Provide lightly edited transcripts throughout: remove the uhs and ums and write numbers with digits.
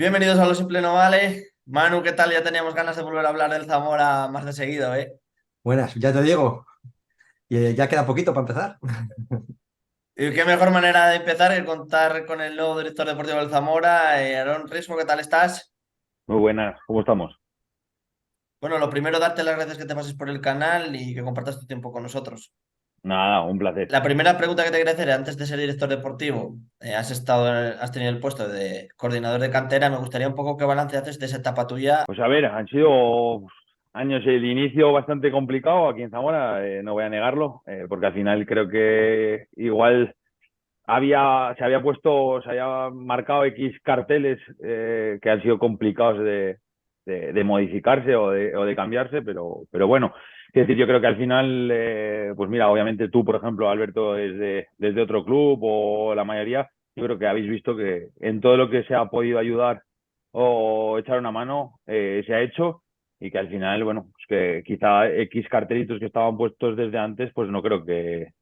Bienvenidos a Lo Simple No Vale. Manu, ¿qué tal? Ya teníamos ganas de volver a hablar del Zamora más de seguido, ¿eh? Buenas, ya te digo, y ya queda poquito para empezar. Y qué mejor manera de empezar que contar con el nuevo director deportivo del Zamora, Aarón Risco, ¿qué tal estás? Muy buenas, ¿cómo estamos? Bueno, lo primero, darte las gracias que te pases por el canal y que compartas tu tiempo con nosotros. Nada, un placer. La primera pregunta que te quería hacer, antes de ser director deportivo, has tenido el puesto de coordinador de cantera. Me gustaría un poco qué balance haces de esa etapa tuya. Pues a ver, han sido años el inicio bastante complicado aquí en Zamora, no voy a negarlo, porque al final creo que igual se había marcado X carteles que han sido complicados de modificarse o de cambiarse, pero bueno, es decir, yo creo que al final, pues mira, obviamente tú, por ejemplo, Alberto, desde otro club o la mayoría, yo creo que habéis visto que en todo lo que se ha podido ayudar o echar una mano, se ha hecho y que al final, bueno, pues que quizá X cartelitos que estaban puestos desde antes, pues no creo que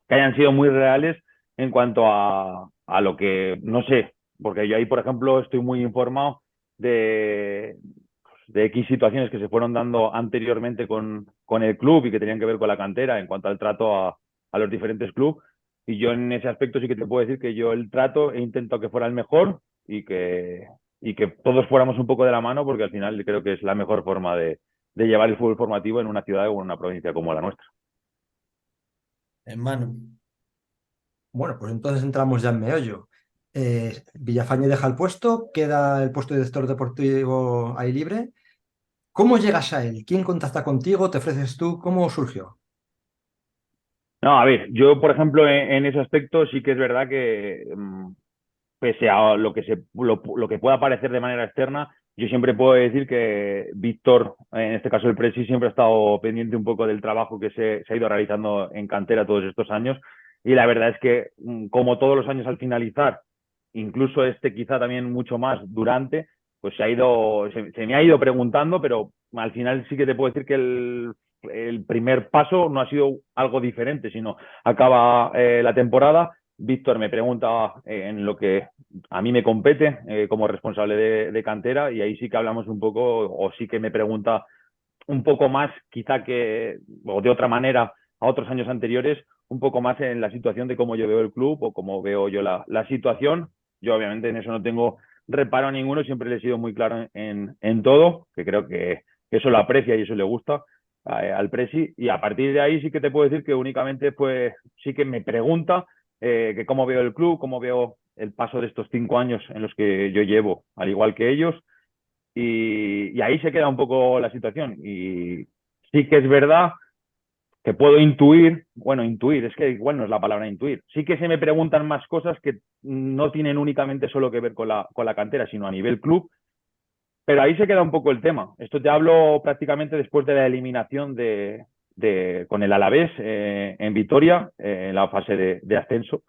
hayan sido muy reales en cuanto a lo que, no sé, porque yo ahí, por ejemplo, estoy muy informado de, de X situaciones que se fueron dando anteriormente con el club y que tenían que ver con la cantera en cuanto al trato a los diferentes clubes. Y yo en ese aspecto sí que te puedo decir que yo el trato he intentado que fuera el mejor y que todos fuéramos un poco de la mano, porque al final creo que es la mejor forma de llevar el fútbol formativo en una ciudad o en una provincia como la nuestra. Manu. Bueno, pues entonces entramos ya en meollo. Villafañe deja el puesto, queda el puesto de director deportivo ahí libre. ¿Cómo llegas a él? ¿Quién contacta contigo? ¿Te ofreces tú? ¿Cómo surgió? No, a ver, yo, por ejemplo, en ese aspecto sí que es verdad que, pese a lo que pueda parecer de manera externa, yo siempre puedo decir que Víctor, en este caso el Presi, siempre ha estado pendiente un poco del trabajo que se ha ido realizando en cantera todos estos años. Y la verdad es que, como todos los años al finalizar, incluso este quizá también mucho más durante, pues se me ha ido preguntando, pero al final sí que te puedo decir que el primer paso no ha sido algo diferente, sino acaba la temporada. Víctor me pregunta en lo que a mí me compete como responsable de cantera, y ahí sí que hablamos un poco, o sí que me pregunta un poco más, quizá que, o de otra manera, a otros años anteriores, un poco más en la situación de cómo yo veo el club o cómo veo yo la situación. Yo obviamente en eso no tengo reparo ninguno, siempre le he sido muy claro en todo, que creo que eso lo aprecia y eso le gusta al Presi, y a partir de ahí sí que te puedo decir que únicamente pues sí que me pregunta que cómo veo el club, cómo veo el paso de estos 5 años en los que yo llevo, al igual que ellos, y ahí se queda un poco la situación. Y sí que es verdad que puedo intuir, bueno, intuir, es que igual no es la palabra intuir, sí que se me preguntan más cosas que no tienen únicamente solo que ver con la cantera, sino a nivel club, pero ahí se queda un poco el tema. Esto te hablo prácticamente después de la eliminación con el Alavés en Vitoria, en la fase de ascenso.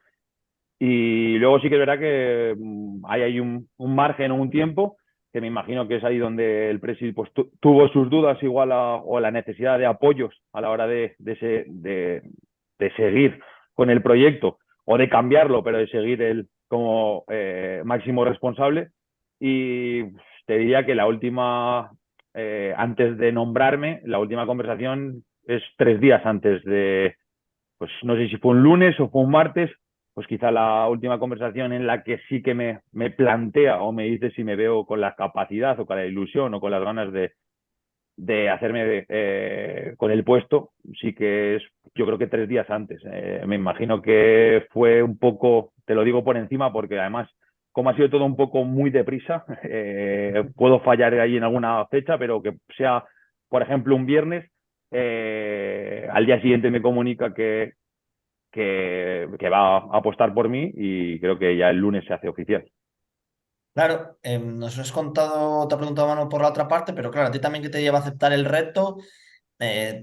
Y luego sí que es verdad que hay ahí un margen o un tiempo, que me imagino que es ahí donde el Presi pues, tuvo sus dudas igual o la necesidad de apoyos a la hora de seguir con el proyecto o de cambiarlo, pero de seguir él como máximo responsable. Y te diría que la última, antes de nombrarme, la última conversación es 3 días antes pues no sé si fue un lunes o fue un martes, pues quizá la última conversación en la que sí que me plantea o me dice si me veo con la capacidad o con la ilusión o con las ganas de hacerme con el puesto, sí que es, yo creo que 3 días antes. Me imagino que fue un poco, te lo digo por encima, porque además, como ha sido todo un poco muy deprisa, puedo fallar ahí en alguna fecha, pero que sea, por ejemplo, un viernes, al día siguiente me comunica que va a apostar por mí, y creo que ya el lunes se hace oficial. Claro, nos has contado, te ha preguntado Manu por la otra parte, pero claro, a ti también que te lleva a aceptar el reto.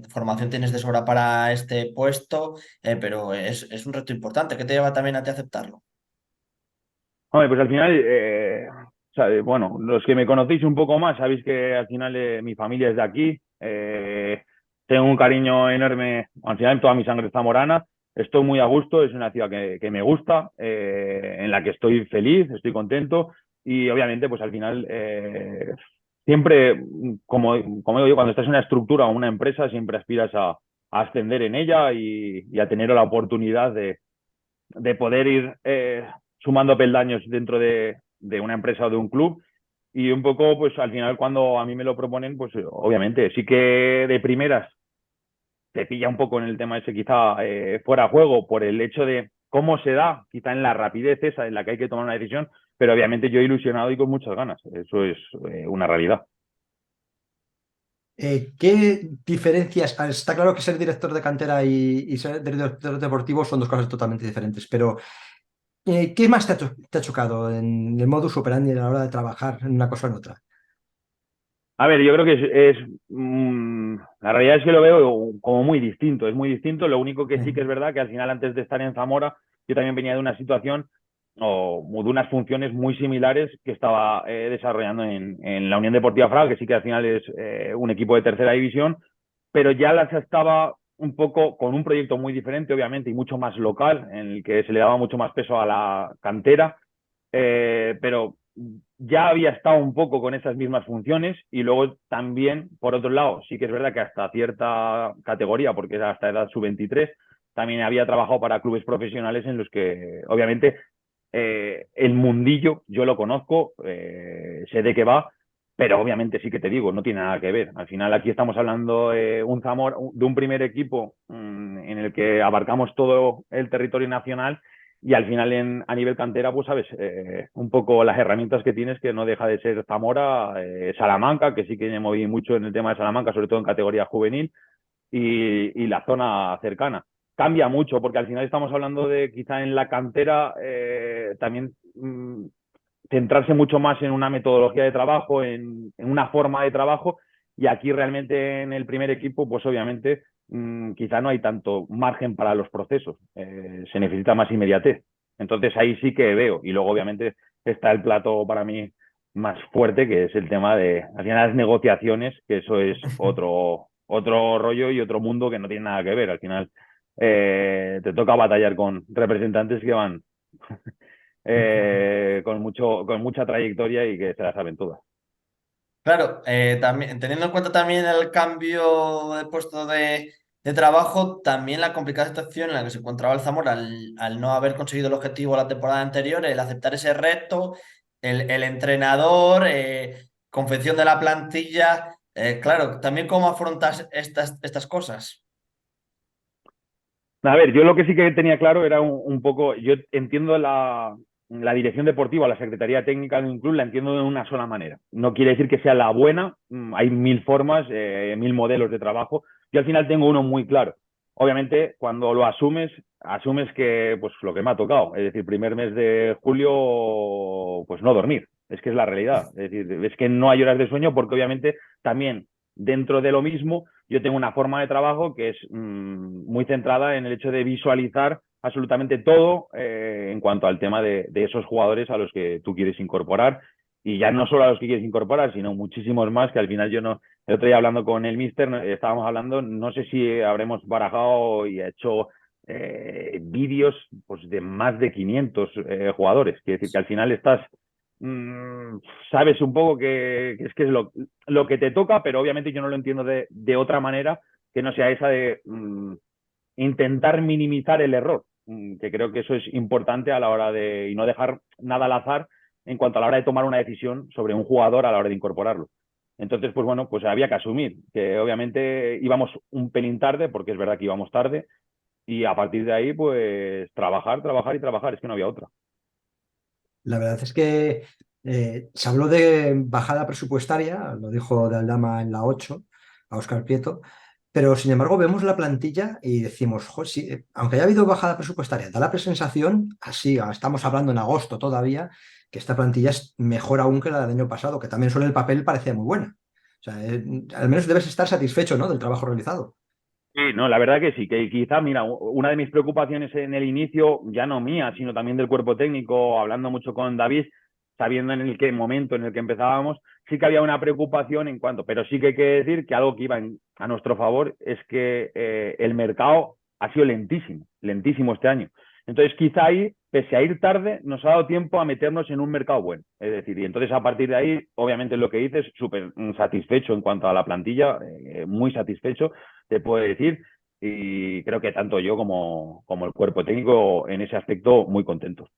Formación tienes de sobra para este puesto, pero es un reto importante. ¿Qué te lleva también a ti a aceptarlo? Hombre, pues al final, o sea, bueno, los que me conocéis un poco más, sabéis que al final mi familia es de aquí. Tengo un cariño enorme, al final toda mi sangre es zamorana. Estoy muy a gusto, es una ciudad que me gusta, en la que estoy feliz, estoy contento. y obviamente pues al final siempre, como digo yo, cuando estás en una estructura o una empresa, siempre aspiras a ascender en ella y a tener la oportunidad de poder ir sumando peldaños dentro de una empresa o de un club. Y un poco, pues al final cuando a mí me lo proponen, pues obviamente sí que de primeras te pilla un poco en el tema ese quizá fuera de juego por el hecho de cómo se da, quizá en la rapidez esa en la que hay que tomar una decisión, pero obviamente yo ilusionado y con muchas ganas. Eso es una realidad. ¿Qué diferencias? Está claro que ser director de cantera y ser director deportivo son dos cosas totalmente diferentes, pero ¿qué más te ha chocado en el modus operandi a la hora de trabajar en una cosa o en otra? A ver, yo creo que la realidad es que lo veo como muy distinto, es muy distinto. Lo único que sí que es verdad que al final, antes de estar en Zamora, yo también venía de una situación o de unas funciones muy similares que estaba desarrollando en la Unión Deportiva Fraga, que sí que al final es un equipo de tercera división, pero ya las estaba un poco con un proyecto muy diferente, obviamente, y mucho más local, en el que se le daba mucho más peso a la cantera, pero ya había estado un poco con esas mismas funciones y luego también, por otro lado, sí que es verdad que hasta cierta categoría, porque era hasta edad sub-23, también había trabajado para clubes profesionales en los que, obviamente, el mundillo yo lo conozco, sé de qué va, pero obviamente sí que te digo, no tiene nada que ver. Al final aquí estamos hablando de un primer equipo en el que abarcamos todo el territorio nacional y al final a nivel cantera, pues sabes, un poco las herramientas que tienes, que no deja de ser Zamora, Salamanca, que sí que me moví mucho en el tema de Salamanca, sobre todo en categoría juvenil, y la zona cercana. Cambia mucho, porque al final estamos hablando de quizá en la cantera también centrarse mucho más en una metodología de trabajo, en una forma de trabajo, y aquí realmente en el primer equipo, pues obviamente quizá no hay tanto margen para los procesos, se necesita más inmediatez. Entonces ahí sí que veo, y luego obviamente está el plato para mí más fuerte, que es el tema de, al final, las negociaciones, que eso es otro rollo y otro mundo que no tiene nada que ver. Al final te toca batallar con representantes que van con mucha trayectoria y que se la saben todas. Claro, también, teniendo en cuenta también el cambio de puesto de trabajo, también la complicada situación en la que se encontraba el Zamora al no haber conseguido el objetivo la temporada anterior, el aceptar ese reto, el entrenador, confección de la plantilla. Claro, también cómo afrontas estas cosas. A ver, yo lo que sí que tenía claro era un poco, yo entiendo la dirección deportiva, la Secretaría Técnica de un club, la entiendo de una sola manera. No quiere decir que sea la buena, hay mil formas, mil modelos de trabajo. Yo al final tengo uno muy claro. Obviamente, cuando lo asumes que pues lo que me ha tocado, es decir, primer mes de julio, pues no dormir, es que es la realidad. Es decir, es que no hay horas de sueño porque obviamente también dentro de lo mismo yo tengo una forma de trabajo que es muy centrada en el hecho de visualizar absolutamente todo en cuanto al tema de esos jugadores a los que tú quieres incorporar. Y ya no solo a los que quieres incorporar, sino muchísimos más que al final yo no. El otro día hablando con el míster, estábamos hablando, no sé si habremos barajado y hecho vídeos pues, de más de 500 jugadores. Quiere decir que al final estás sabes un poco que es lo que te toca, pero obviamente yo no lo entiendo de otra manera que no sea esa de intentar minimizar el error, que creo que eso es importante a la hora de, y no dejar nada al azar en cuanto a la hora de tomar una decisión sobre un jugador a la hora de incorporarlo. Entonces, pues bueno, pues había que asumir que obviamente íbamos un pelín tarde, porque es verdad que íbamos tarde, y a partir de ahí, pues trabajar, trabajar y trabajar, es que no había otra. La verdad es que se habló de bajada presupuestaria, lo dijo de Aldama en la 8 a Óscar Prieto, pero sin embargo vemos la plantilla y decimos, "Jo, sí, aunque haya habido bajada presupuestaria, da la sensación, así, estamos hablando en agosto todavía, que esta plantilla es mejor aún que la del año pasado, que también sobre el papel parecía muy buena. O sea, al menos debes estar satisfecho, ¿no?, del trabajo realizado. Sí, no, la verdad que sí, que quizá, mira, una de mis preocupaciones en el inicio, ya no mía, sino también del cuerpo técnico, hablando mucho con David, sabiendo en el momento en el que empezábamos, sí que había una preocupación en cuanto, pero sí que hay que decir que algo que iba a nuestro favor es que el mercado ha sido lentísimo, lentísimo este año. Entonces, quizá ahí pese a ir tarde, nos ha dado tiempo a meternos en un mercado bueno. Es decir, y entonces a partir de ahí, obviamente lo que dices, súper satisfecho en cuanto a la plantilla, muy satisfecho, te puedo decir, y creo que tanto yo como el cuerpo técnico en ese aspecto muy contentos.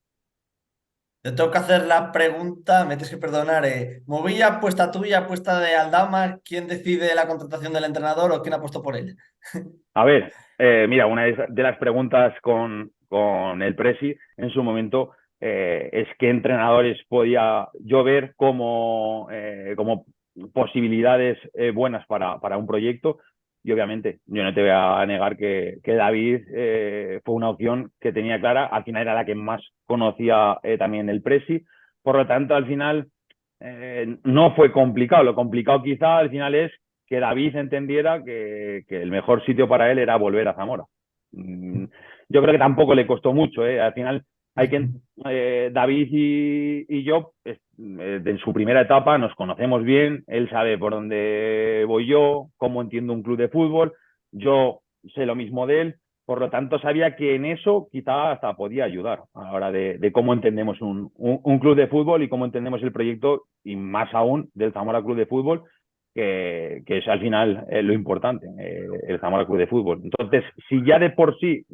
Te tengo que hacer la pregunta, me tienes que perdonar. ¿Movilla apuesta tuya, apuesta de Aldama? ¿Quién decide la contratación del entrenador o quién ha puesto por él? A ver, mira, una de las preguntas con el Presi en su momento es qué entrenadores podía yo ver como posibilidades buenas para un proyecto. Y obviamente, yo no te voy a negar que David fue una opción que tenía clara. Al final era la que más conocía también el Presi. Por lo tanto, al final no fue complicado. Lo complicado quizá al final es que David entendiera que el mejor sitio para él era volver a Zamora. Yo creo que tampoco le costó mucho. Al final, hay que David y yo, en su primera etapa, nos conocemos bien. Él sabe por dónde voy yo, cómo entiendo un club de fútbol. Yo sé lo mismo de él. Por lo tanto, sabía que en eso quizá hasta podía ayudar a la hora de cómo entendemos un club de fútbol y cómo entendemos el proyecto, y más aún del Zamora Club de Fútbol, que es al final lo importante, el Zamora Club de Fútbol. Entonces, si ya de por sí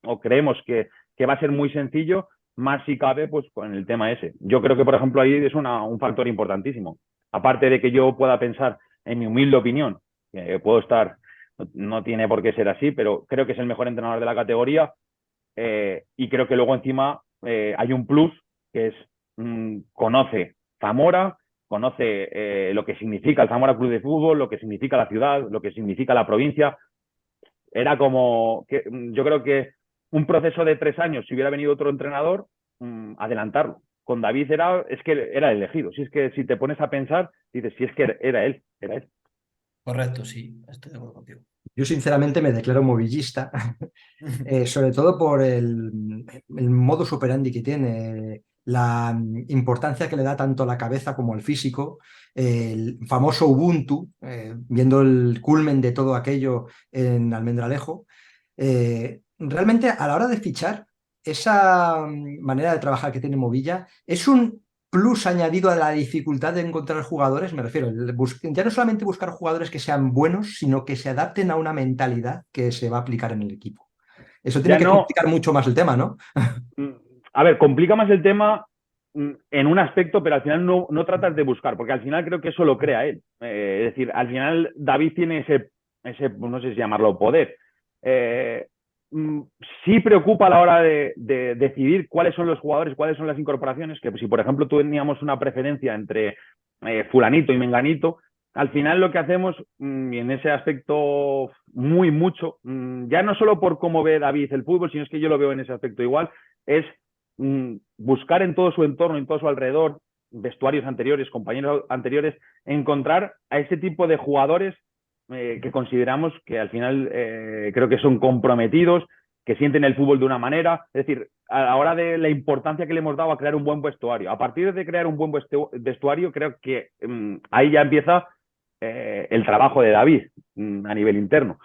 o creemos que va a ser muy sencillo, más si cabe, pues con el tema ese. Yo creo que, por ejemplo, ahí es un factor importantísimo. Aparte de que yo pueda pensar, en mi humilde opinión, que puedo estar, no tiene por qué ser así, pero creo que es el mejor entrenador de la categoría, y creo que luego encima hay un plus, que es conoce Zamora, conoce lo que significa el Zamora Club de Fútbol, lo que significa la ciudad, lo que significa la provincia. Era como que yo creo que un proceso de 3 años, si hubiera venido otro entrenador, adelantarlo. Con David es que era elegido. Si es que si te pones a pensar, dices, si es que era él, era él. Correcto, sí, estoy de acuerdo contigo. Yo sinceramente me declaro movillista, sobre todo por el modus operandi que tiene, la importancia que le da tanto a la cabeza como al físico, el famoso Ubuntu, viendo el culmen de todo aquello en Almendralejo. Realmente a la hora de fichar, esa manera de trabajar que tiene Movilla es un plus añadido a la dificultad de encontrar jugadores. Me refiero, ya no solamente buscar jugadores que sean buenos, sino que se adapten a una mentalidad que se va a aplicar en el equipo. Eso tiene Ya que no, complicar mucho más el tema, ¿no? a ver, complica más el tema en un aspecto, pero al final no tratas de buscar, porque al final creo que eso lo crea él. Es decir, al final David tiene ese no sé si llamarlo poder. Eh, sí preocupa a la hora de decidir cuáles son los jugadores, cuáles son las incorporaciones, que si por ejemplo teníamos una preferencia entre fulanito y menganito, al final lo que hacemos, y en ese aspecto mucho, ya no solo por cómo ve David el fútbol, sino es que yo lo veo en ese aspecto igual, es buscar en todo su entorno, en todo su alrededor, vestuarios anteriores, compañeros anteriores, encontrar a ese tipo de jugadores que consideramos que al final creo que son comprometidos, que sienten el fútbol de una manera. Es decir, a la hora de la importancia que le hemos dado a crear un buen vestuario. A partir de crear un buen vestuario, creo que ahí ya empieza el trabajo de David a nivel interno.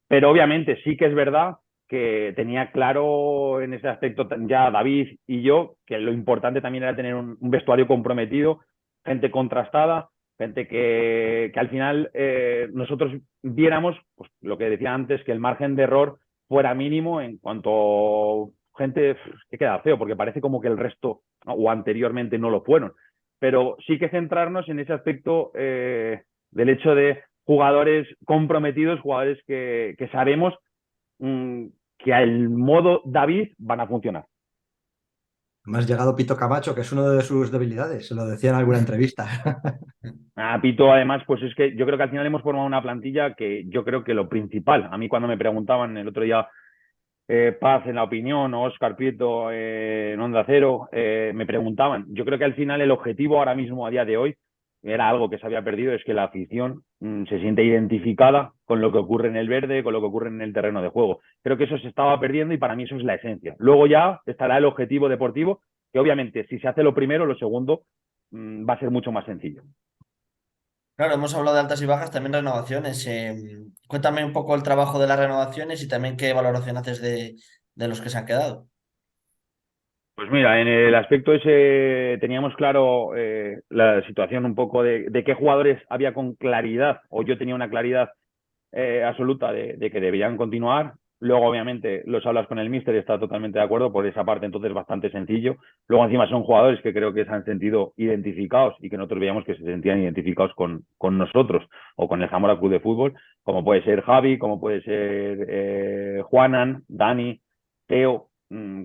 Pero obviamente sí que es verdad que tenía claro en ese aspecto ya David y yo que lo importante también era tener un vestuario comprometido, gente contrastada, gente que al final nosotros viéramos, pues lo que decía antes, que el margen de error fuera mínimo en cuanto gente que queda feo, porque parece como que el resto o anteriormente no lo fueron. Pero sí que centrarnos en ese aspecto del hecho de jugadores comprometidos, jugadores que sabemos que al modo David van a funcionar. Me has llegado Pito Camacho, que es una de sus debilidades, se lo decía en alguna entrevista. A Pito, además, pues es que yo creo que al final hemos formado una plantilla que yo creo que lo principal, a mí cuando me preguntaban el otro día, Paz en La Opinión o Óscar Prieto en Onda Cero, me preguntaban, yo creo que al final el objetivo ahora mismo, a día de hoy, era algo que se había perdido, es que la afición se siente identificada con lo que ocurre en el verde, con lo que ocurre en el terreno de juego. Creo que eso se estaba perdiendo y para mí eso es la esencia. Luego ya estará el objetivo deportivo, que obviamente si se hace lo primero, lo segundo va a ser mucho más sencillo. Claro, hemos hablado de altas y bajas, también renovaciones. Cuéntame un poco el trabajo de las renovaciones y también qué valoración haces de los que se han quedado. Pues mira, en el aspecto ese teníamos claro la situación un poco de qué jugadores había con claridad, o yo tenía una claridad absoluta de que debían continuar. Luego, obviamente, los hablas con el míster y está totalmente de acuerdo por esa parte, entonces bastante sencillo. Luego, encima, son jugadores que creo que se han sentido identificados y que nosotros veíamos que se sentían identificados con nosotros o con el Zamora Club de Fútbol, como puede ser Javi, como puede ser Juanan, Dani, Teo.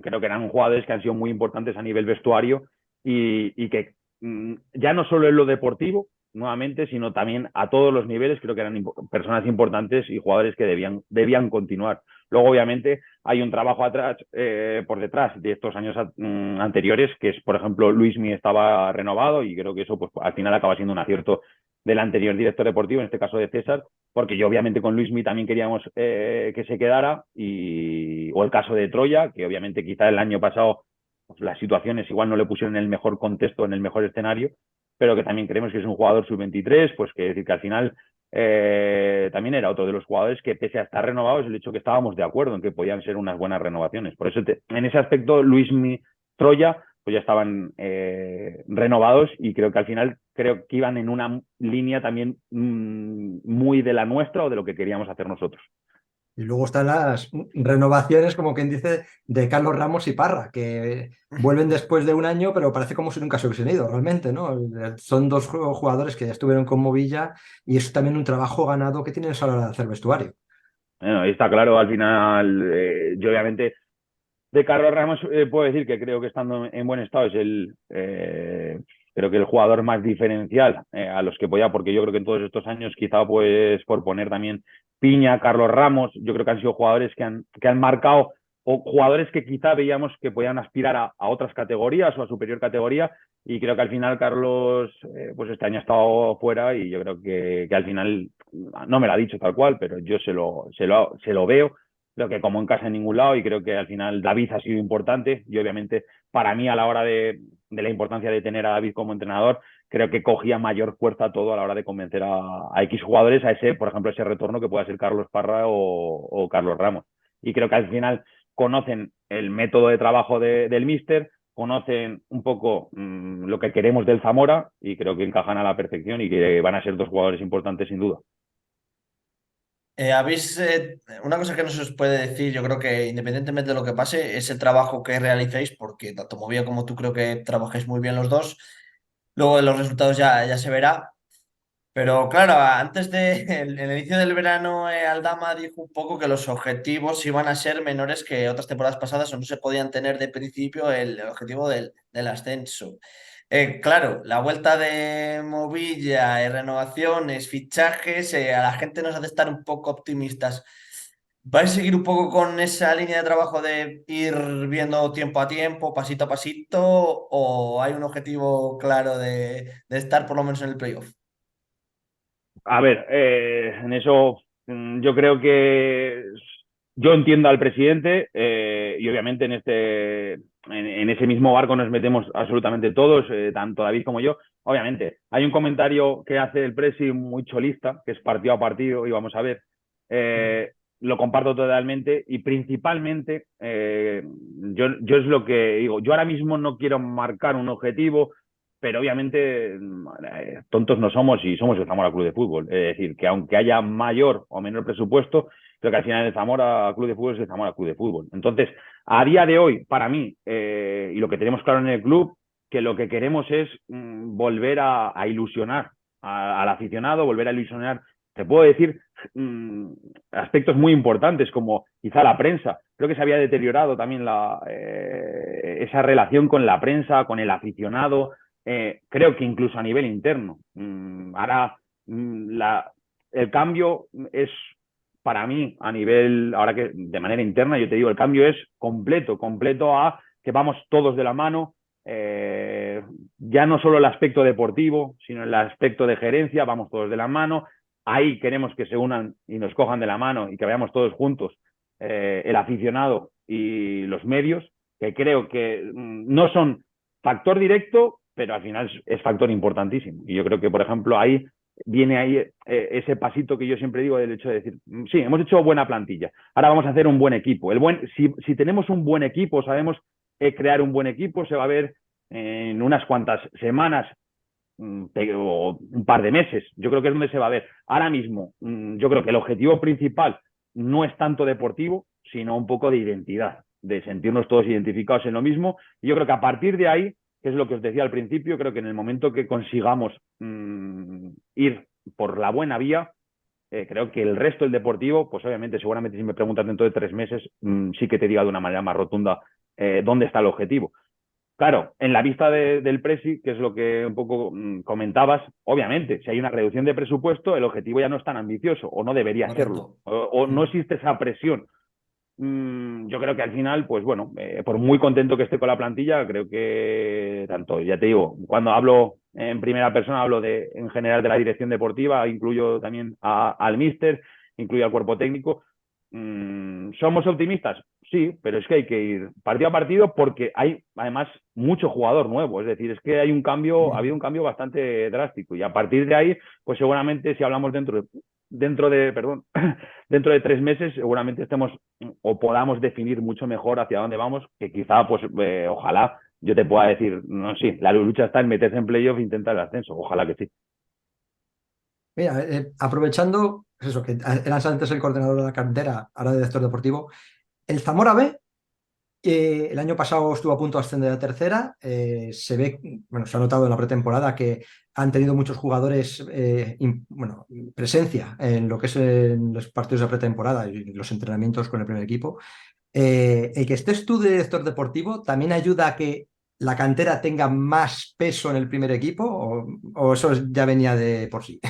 Creo que eran jugadores que han sido muy importantes a nivel vestuario y que ya no solo en lo deportivo, nuevamente, sino también a todos los niveles. Creo que eran personas importantes y jugadores que debían continuar. Luego, obviamente, hay un trabajo atrás, por detrás de estos años anteriores, que es, por ejemplo, Luismi estaba renovado y creo que eso pues, al final acaba siendo un acierto del anterior director deportivo, en este caso de César, porque yo obviamente con Luismi también queríamos que se quedara, o el caso de Troya, que obviamente quizá el año pasado pues, las situaciones igual no le pusieron en el mejor contexto, en el mejor escenario, pero que también creemos que es un jugador sub-23, pues que decir que al final también era otro de los jugadores que pese a estar renovados, el hecho que estábamos de acuerdo en que podían ser unas buenas renovaciones. Por eso en ese aspecto Luismi, Troya pues ya estaban renovados y creo que al final creo que iban en una línea también muy de la nuestra o de lo que queríamos hacer nosotros. Y luego están las renovaciones, como quien dice, de Carlos Ramos y Parra, que vuelven después de un año, pero parece como si nunca se hubiesen ido, realmente, ¿no? Son dos jugadores que ya estuvieron con Movilla y es también un trabajo ganado que tienen a la hora de hacer vestuario. Bueno, está claro, al final, yo obviamente de Carlos Ramos puedo decir que creo que estando en buen estado es creo que el jugador más diferencial a los que podía, porque yo creo que en todos estos años, quizá pues por poner también Piña, Carlos Ramos, yo creo que han sido jugadores que han marcado o jugadores que quizá veíamos que podían aspirar a otras categorías o a superior categoría y creo que al final Carlos pues este año ha estado fuera y yo creo que al final no me lo ha dicho tal cual, pero yo se lo veo. Creo que como en casa en ningún lado y creo que al final David ha sido importante y obviamente para mí a la hora de la importancia de tener a David como entrenador, creo que cogía mayor fuerza todo a la hora de convencer a X jugadores a ese, por ejemplo, ese retorno que pueda ser Carlos Parra o Carlos Ramos. Y creo que al final conocen el método de trabajo del míster, conocen un poco lo que queremos del Zamora y creo que encajan a la perfección y que van a ser dos jugadores importantes sin duda. Una cosa que no se os puede decir, yo creo que independientemente de lo que pase, es el trabajo que realicéis, porque tanto Movía como tú creo que trabajáis muy bien los dos. Luego de los resultados ya se verá. Pero claro, antes el inicio del verano, Aldama dijo un poco que los objetivos iban a ser menores que otras temporadas pasadas o no se podían tener de principio el objetivo del ascenso. Claro, la vuelta de Movilla, renovaciones, fichajes, a la gente nos hace estar un poco optimistas. ¿Vais a seguir un poco con esa línea de trabajo de ir viendo tiempo a tiempo, pasito a pasito, o hay un objetivo claro de estar por lo menos en el playoff? A ver, en eso yo creo que yo entiendo al presidente y obviamente en ese mismo barco nos metemos absolutamente todos, tanto David como yo. Obviamente, hay un comentario que hace el presi muy cholista, que es partido a partido, y vamos a ver, lo comparto totalmente y principalmente yo es lo que digo, yo ahora mismo no quiero marcar un objetivo, pero obviamente tontos no somos y somos el Zamora Club de Fútbol. Es decir, que aunque haya mayor o menor presupuesto, creo que al final el Zamora Club de Fútbol es el Zamora Club de Fútbol. Entonces, a día de hoy, para mí, y lo que tenemos claro en el club, que lo que queremos es volver a ilusionar al aficionado, volver a ilusionar, te puedo decir, aspectos muy importantes como quizá la prensa. Creo que se había deteriorado también esa relación con la prensa, con el aficionado, creo que incluso a nivel interno. Ahora el cambio es para mí a nivel, ahora que de manera interna, yo te digo, el cambio es completo a que vamos todos de la mano, ya no solo el aspecto deportivo, sino el aspecto de gerencia, vamos todos de la mano, ahí queremos que se unan y nos cojan de la mano y que vayamos todos juntos, el aficionado y los medios, que creo que no son factor directo, pero al final es factor importantísimo. Y yo creo que, por ejemplo, viene ahí ese pasito que yo siempre digo del hecho de decir, sí, hemos hecho buena plantilla, ahora vamos a hacer un buen equipo. Si tenemos un buen equipo, sabemos crear un buen equipo se va a ver en unas cuantas semanas o un par de meses. Yo creo que es donde se va a ver. Ahora mismo, yo creo que el objetivo principal no es tanto deportivo, sino un poco de identidad, de sentirnos todos identificados en lo mismo. Y yo creo que a partir de ahí, que es lo que os decía al principio, creo que en el momento que consigamos ir por la buena vía, creo que el resto del deportivo, pues obviamente, seguramente si me preguntas dentro de 3 meses, sí que te diga de una manera más rotunda dónde está el objetivo. Claro, en la vista del Presi, que es lo que un poco comentabas, obviamente, si hay una reducción de presupuesto, el objetivo ya no es tan ambicioso, o no debería serlo, Correcto. o no existe esa presión. Yo creo que al final, pues bueno, por muy contento que esté con la plantilla, creo que tanto, ya te digo, cuando hablo en primera persona, hablo en general de la dirección deportiva, incluyo también al míster, incluyo al cuerpo técnico. ¿Somos optimistas? Sí, pero es que hay que ir partido a partido porque hay además mucho jugador nuevo, es decir, es que hay un cambio, ha habido un cambio bastante drástico y a partir de ahí, pues seguramente si hablamos perdón, dentro de 3 meses seguramente estemos o podamos definir mucho mejor hacia dónde vamos, que quizá, pues ojalá yo te pueda decir, no, sí, la lucha está en meterse en playoff e intentar el ascenso, ojalá que sí. Mira, aprovechando, pues eso, que eras antes el coordinador de la cantera, ahora de director deportivo, el Zamora B, el año pasado estuvo a punto de ascender a tercera. Se ve, bueno, se ha notado en la pretemporada que han tenido muchos jugadores, bueno, presencia en lo que es en los partidos de pretemporada y los entrenamientos con el primer equipo. El que estés tú de director deportivo también ayuda a que la cantera tenga más peso en el primer equipo, o eso ya venía de por sí.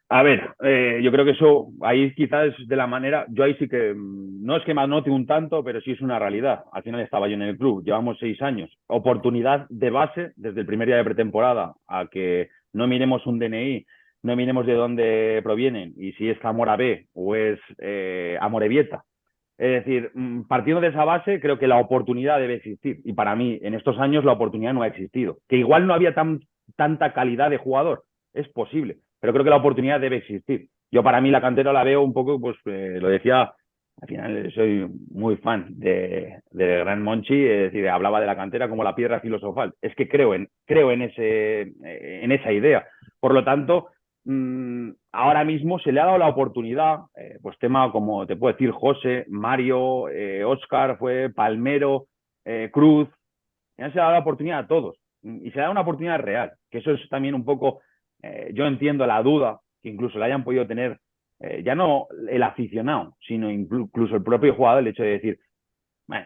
A ver, yo creo que eso ahí quizás de la manera, yo ahí sí que no es que me anote un tanto, pero sí es una realidad. Al final estaba yo en el club, llevamos 6 años. Oportunidad de base desde el primer día de pretemporada a que no miremos un DNI, no miremos de dónde provienen y si es Zamora B o es Amorebieta. Es decir, partiendo de esa base, creo que la oportunidad debe existir. Y para mí, en estos años, la oportunidad no ha existido. Que igual no había tanta calidad de jugador, es posible, pero creo que la oportunidad debe existir. Yo para mí la cantera la veo un poco, pues lo decía, al final soy muy fan de Gran Monchi, es decir, hablaba de la cantera como la piedra filosofal. Es que creo en esa idea. Por lo tanto, ahora mismo se le ha dado la oportunidad, pues tema como te puedo decir José, Mario, Oscar, fue Palmero, Cruz, ya se le ha dado la oportunidad a todos y se da una oportunidad real, que eso es también un poco, yo entiendo la duda que incluso la hayan podido tener, ya no el aficionado, sino incluso el propio jugador, el hecho de decir,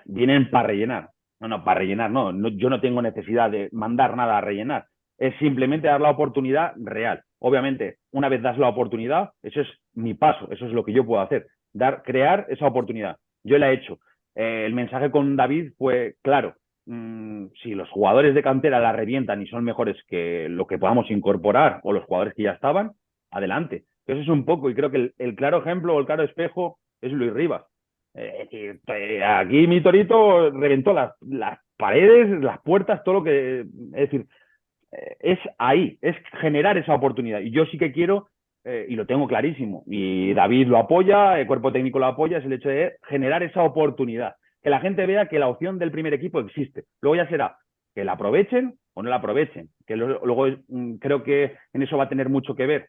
vienen para rellenar. No, no, para rellenar, no, yo no tengo necesidad de mandar nada a rellenar. Es simplemente dar la oportunidad real. Obviamente, una vez das la oportunidad, eso es mi paso, eso es lo que yo puedo hacer, crear esa oportunidad. Yo la he hecho. El mensaje con David fue claro. Si los jugadores de cantera la revientan y son mejores que lo que podamos incorporar o los jugadores que ya estaban, adelante. Eso es un poco, y creo que el claro ejemplo o el claro espejo es Luis Rivas. Aquí mi Torito reventó las paredes, las puertas, todo lo que... Es decir, es ahí, es generar esa oportunidad. Y yo sí que quiero, y lo tengo clarísimo, y David lo apoya, el cuerpo técnico lo apoya, es el hecho de generar esa oportunidad. Que la gente vea que la opción del primer equipo existe. Luego ya será que la aprovechen o no la aprovechen. Que luego creo que en eso va a tener mucho que ver.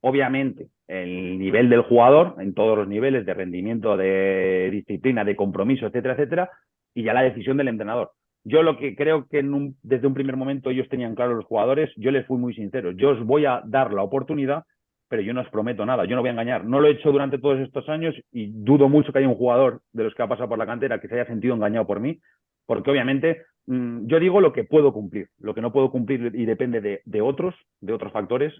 Obviamente, el nivel del jugador, en todos los niveles de rendimiento, de disciplina, de compromiso, etcétera, etcétera, y ya la decisión del entrenador. Yo lo que creo que desde un primer momento ellos tenían claro los jugadores, yo les fui muy sincero. Yo os voy a dar la oportunidad, pero yo no os prometo nada, yo no voy a engañar. No lo he hecho durante todos estos años y dudo mucho que haya un jugador de los que ha pasado por la cantera que se haya sentido engañado por mí, porque obviamente yo digo lo que puedo cumplir, lo que no puedo cumplir y depende de otros factores,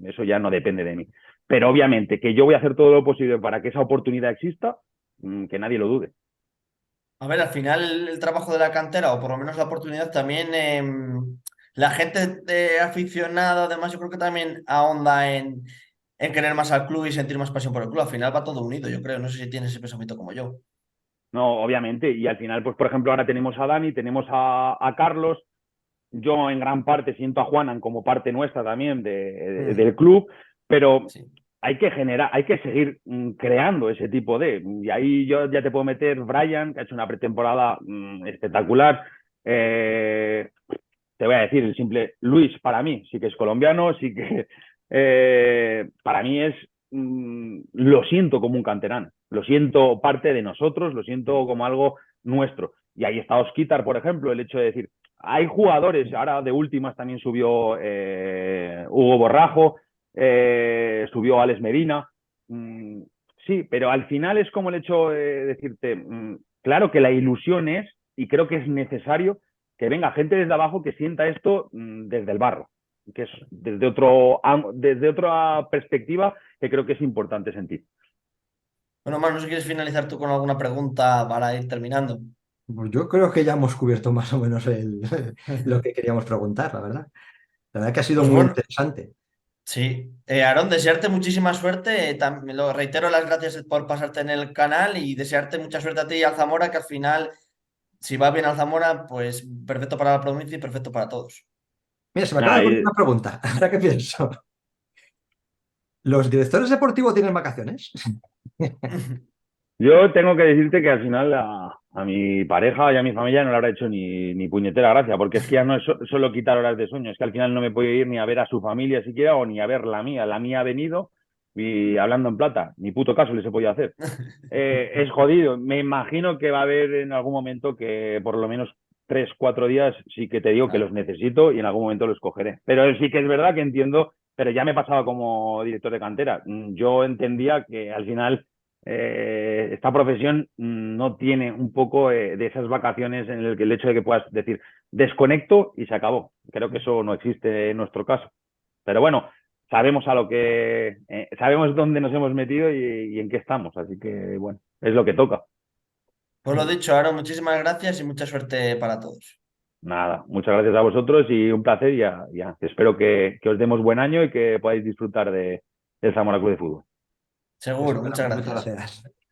eso ya no depende de mí. Pero obviamente que yo voy a hacer todo lo posible para que esa oportunidad exista, que nadie lo dude. A ver, al final el trabajo de la cantera, o por lo menos la oportunidad, también la gente aficionada, además, yo creo que también ahonda en querer más al club y sentir más pasión por el club. Al final va todo unido, yo creo. No sé si tienes ese pensamiento como yo. No, obviamente, y al final, pues por ejemplo, ahora tenemos a Dani, tenemos a Carlos, yo en gran parte siento a Juanan como parte nuestra también del club, pero Sí. hay que generar, hay que seguir creando ese tipo de. Y ahí yo ya te puedo meter Brian, que ha hecho una pretemporada espectacular. Te voy a decir el simple Luis, para mí, sí que es colombiano, sí que para mí es, lo siento como un canterano, lo siento parte de nosotros, lo siento como algo nuestro. Y ahí está Osquitar, por ejemplo, el hecho de decir, hay jugadores, ahora de últimas también subió Hugo Borrajo, subió Alex Medina. Sí, pero al final es como el hecho de decirte, claro que la ilusión es, y creo que es necesario, que venga gente desde abajo que sienta esto desde el barro, que es desde otra perspectiva que creo que es importante sentir. Bueno, Manu, si quieres finalizar tú con alguna pregunta para ir terminando. Pues yo creo que ya hemos cubierto más o menos lo que queríamos preguntar, la verdad. La verdad que ha sido Pues muy bueno, interesante. sí. Aarón, desearte muchísima suerte. Lo reitero las gracias por pasarte en el canal y desearte mucha suerte a ti y al Zamora, que al final, si va bien al Zamora, pues perfecto para la provincia y perfecto para todos. Mira, se me acaba de Nada, ocurrir una pregunta. Ahora que pienso. ¿Los directores deportivos tienen vacaciones? yo tengo que decirte que al final a mi pareja y a mi familia no le habrá hecho ni puñetera gracia, porque es que ya no es solo quitar horas de sueño, es que al final no me puedo ir ni a ver a su familia siquiera o ni a ver la mía. La mía ha venido y hablando en plata, ni puto caso les he podido hacer. Es jodido. Me imagino que va a haber en algún momento que por lo menos 3, 4 días sí que te digo que los necesito y en algún momento los cogeré. Pero sí que es verdad que entiendo, pero ya me pasaba como director de cantera. Yo entendía que al final esta profesión no tiene un poco de esas vacaciones en el que el hecho de que puedas decir desconecto y se acabó. Creo que eso no existe en nuestro caso. Pero bueno, sabemos sabemos dónde nos hemos metido y en qué estamos, así que bueno, es lo que toca. Pues lo dicho, Aaron, muchísimas gracias y mucha suerte para todos. Nada, muchas gracias a vosotros y un placer y ya. Espero que os demos buen año y que podáis disfrutar del Zamora Club de Fútbol. Eso Seguro, muchas esperamos. Muchas gracias. gracias.